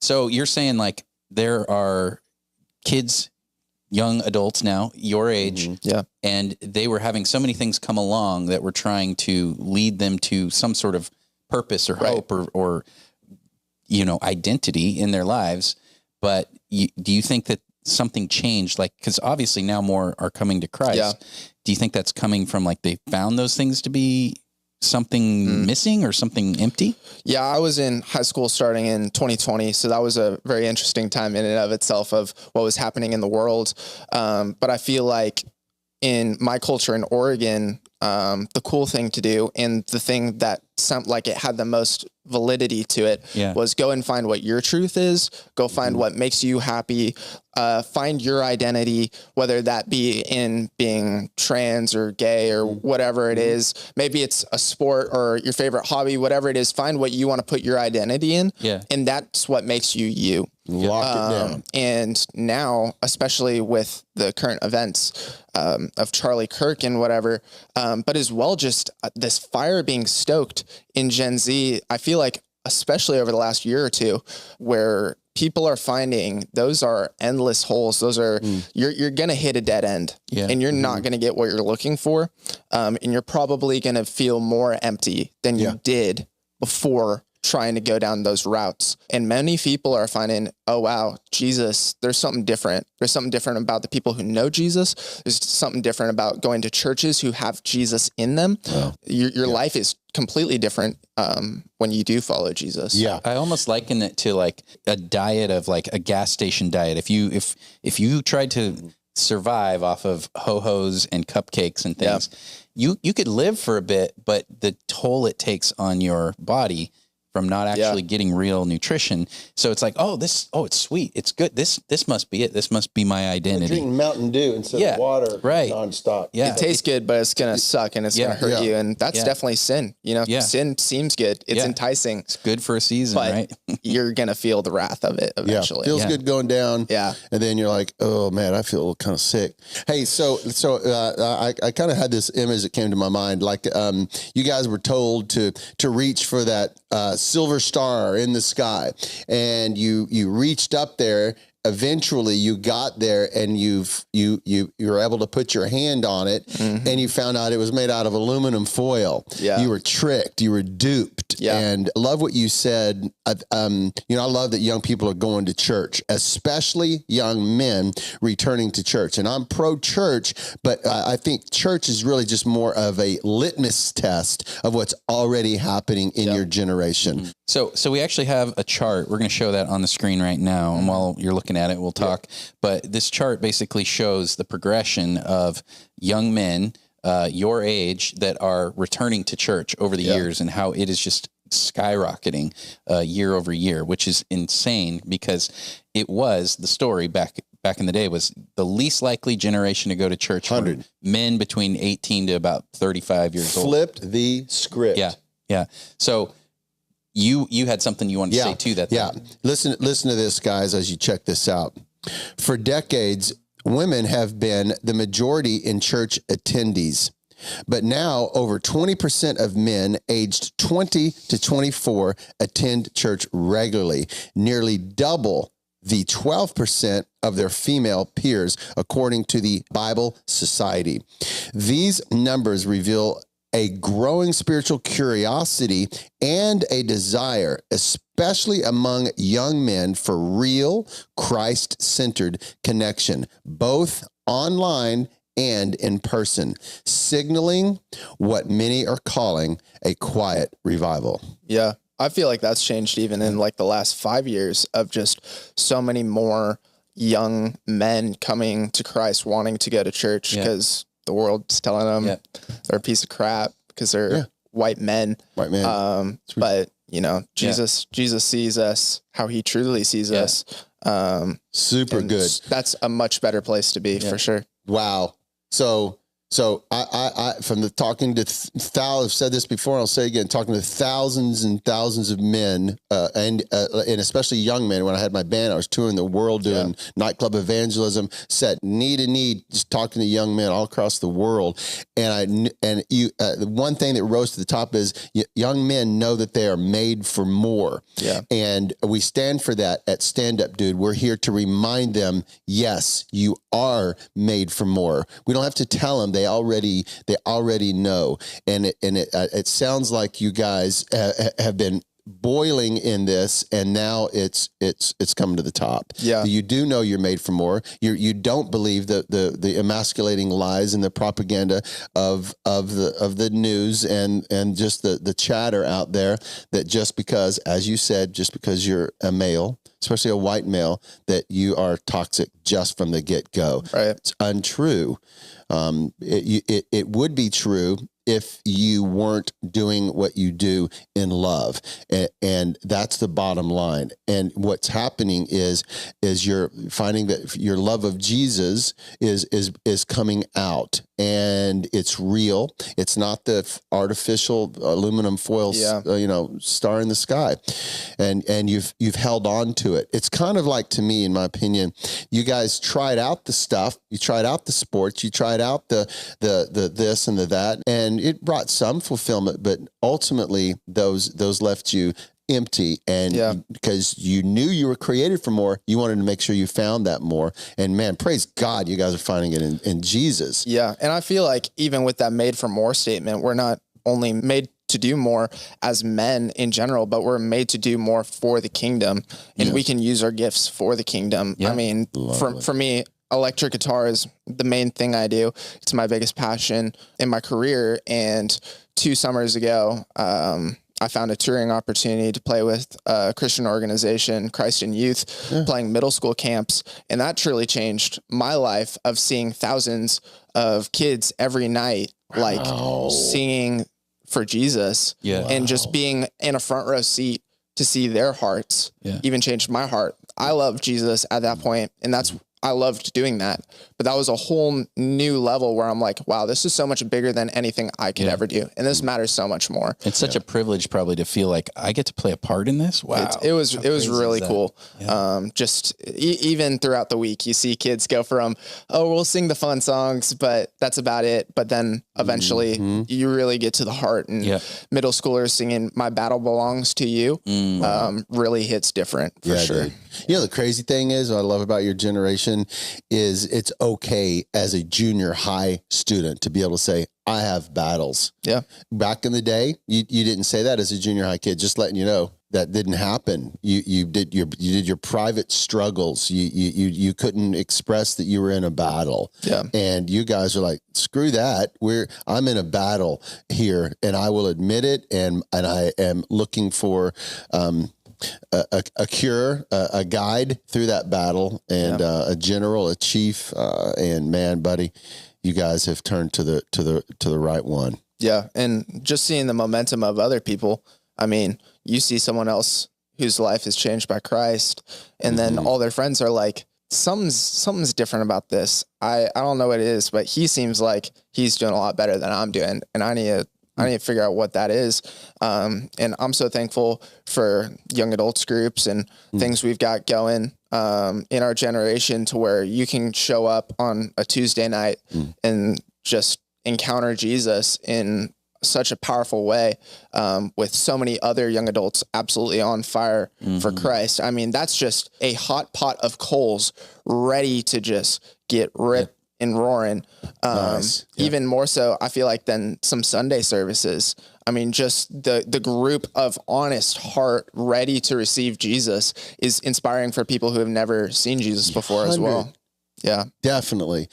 So you're saying like there are kids, young adults now, your age, and they were having so many things come along that were trying to lead them to some sort of purpose or hope or identity in their lives. But do you think that something changed? Like, because obviously now more are coming to Christ. Yeah. Do you think that's coming from like they found those things to be something missing or something empty? Yeah, I was in high school starting in 2020. So that was a very interesting time in and of itself of what was happening in the world. But I feel like in my culture in Oregon, the cool thing to do and the thing that sounded like it had the most validity to it was go and find what your truth is, go find what makes you happy, find your identity, whether that be in being trans or gay or whatever it is. Maybe it's a sport or your favorite hobby, whatever it is, find what you want to put your identity in. Yeah. And that's what makes you you. Lock it down. And now, especially with the current events of Charlie Kirk and whatever, but as well just this fire being stoked in Gen Z, I feel like, especially over the last year or two, where people are finding those are endless holes. Those are, you're going to hit a dead end and you're not going to get what you're looking for. And you're probably going to feel more empty than you did before trying to go down those routes. And many people are finding, oh, wow, Jesus, there's something different. There's something different about the people who know Jesus. There's something different about going to churches who have Jesus in them. Wow. Your life is completely different when you do follow Jesus. Yeah. I almost liken it to like a diet of like a gas station diet. If you tried to survive off of ho-hos and cupcakes and things, you could live for a bit, but the toll it takes on your body from not actually getting real nutrition. So it's like, it's sweet. It's good. This must be it. This must be my identity. Drinking Mountain Dew instead of water nonstop. Yeah. It tastes good, but it's going to suck and it's going to hurt you. And that's definitely sin. Sin seems good. It's enticing. It's good for a season, but right? You're going to feel the wrath of it eventually. Feels good going down. Yeah. And then you're like, oh man, I feel kind of sick. Hey, so I kind of had this image that came to my mind. Like, you guys were told to reach for that, silver star in the sky, and you reached up there. Eventually you got there and you were able to put your hand on it, and you found out it was made out of aluminum foil. Yeah. You were tricked, you were duped. Yeah. And I love what you said. I love that young people are going to church, especially young men returning to church. And I'm pro-church, but I think church is really just more of a litmus test of what's already happening in your generation. So we actually have a chart. We're going to show that on the screen right now. And while you're looking at it, we'll talk. But this chart basically shows the progression of young men your age that are returning to church over the years, and how it is just skyrocketing year over year, which is insane, because it was the story back in the day was the least likely generation to go to church. 100 men between 18 to about 35 years old. Flipped the script. Yeah. So you had something you wanted to say too. Listen to this, guys, as you check this out. For decades, women have been the majority in church attendees, but now over 20% of men aged 20 to 24 attend church regularly, nearly double the 12% of their female peers, according to the Bible Society. These numbers reveal a growing spiritual curiosity and a desire, especially among young men, for real Christ-centered connection, both online and in person, signaling what many are calling a quiet revival. Yeah, I feel like that's changed even in like the last 5 years of just so many more young men coming to Christ, wanting to go to church because the world's telling them they're a piece of crap because they're white men. White men. But Jesus sees us how he truly sees us. Super good. That's a much better place to be for sure. Wow. So So I from the talking to thousands, I've said this before, and I'll say it again, talking to thousands and thousands of men, and especially young men. When I had my band, I was touring the world doing nightclub evangelism, set knee to knee, just talking to young men all across the world. And the one thing that rose to the top is young men know that they are made for more. Yeah. And we stand for that at Stand Up Dude. We're here to remind them, yes, you are made for more. We don't have to tell them. They already know. And it sounds like you guys have been boiling in this, and now it's coming to the top. Yeah. You do know you're made for more. You don't believe the emasculating lies and the propaganda of the news and just the chatter out there, that just because, as you said, just because you're a male, especially a white male, that you are toxic just from the get-go. Right. It's untrue. It would be true if you weren't doing what you do in love. And that's the bottom line. And what's happening is you're finding that your love of Jesus is coming out, and it's real. It's not the artificial aluminum foil, star in the sky. And you've held on to it. It's kind of like, to me, in my opinion, you guys tried out the stuff, you tried out the sports, you tried out the this and the that, and it brought some fulfillment, but ultimately those left you empty. And because you knew you were created for more, you wanted to make sure you found that more. And man, praise God, you guys are finding it in Jesus. Yeah. And I feel like even with that made for more statement, we're not only made to do more as men in general, but we're made to do more for the kingdom, and we can use our gifts for the kingdom. I mean, for me, electric guitar is the main thing I do. It's my biggest passion in my career. And 2 summers ago, I found a touring opportunity to play with a Christian organization, Christ in Youth, playing middle school camps. And that truly changed my life, of seeing thousands of kids every night, like singing for Jesus, and just being in a front row seat to see their hearts even changed my heart. I loved Jesus at that point, and I loved doing that. But that was a whole new level where I'm like, wow, this is so much bigger than anything I could ever do. And this matters so much more. It's such a privilege probably to feel like I get to play a part in this. Wow. It was really cool. Yeah. Even throughout the week, you see kids go from, we'll sing the fun songs, but that's about it. But then eventually you really get to the heart, and middle schoolers singing My Battle Belongs to You really hits different for sure. Dude. You know, the crazy thing is, what I love about your generation is it's okay as a junior high student to be able to say, I have battles. Yeah. Back in the day, you didn't say that as a junior high kid, just letting you know that didn't happen. You did your private struggles. You couldn't express that you were in a battle. Yeah. And you guys are like, screw that. I'm in a battle here, and I will admit it. And I am looking for, a cure, a guide through that battle, and a general, a chief, and man, buddy, you guys have turned to the right one. Yeah, and just seeing the momentum of other people. I mean, you see someone else whose life is changed by Christ, and then all their friends are like, something's different about this. I don't know what it is, but he seems like he's doing a lot better than I'm doing, and I need to figure out what that is. And I'm so thankful for young adults groups and things we've got going in our generation, to where you can show up on a Tuesday night and just encounter Jesus in such a powerful way, with so many other young adults absolutely on fire for Christ. I mean, that's just a hot pot of coals ready to just get ripped and roaring. Nice. Even more so, I feel like, than some Sunday services. I mean, just the group of honest heart ready to receive Jesus is inspiring for people who have never seen Jesus before as well. Yeah, definitely.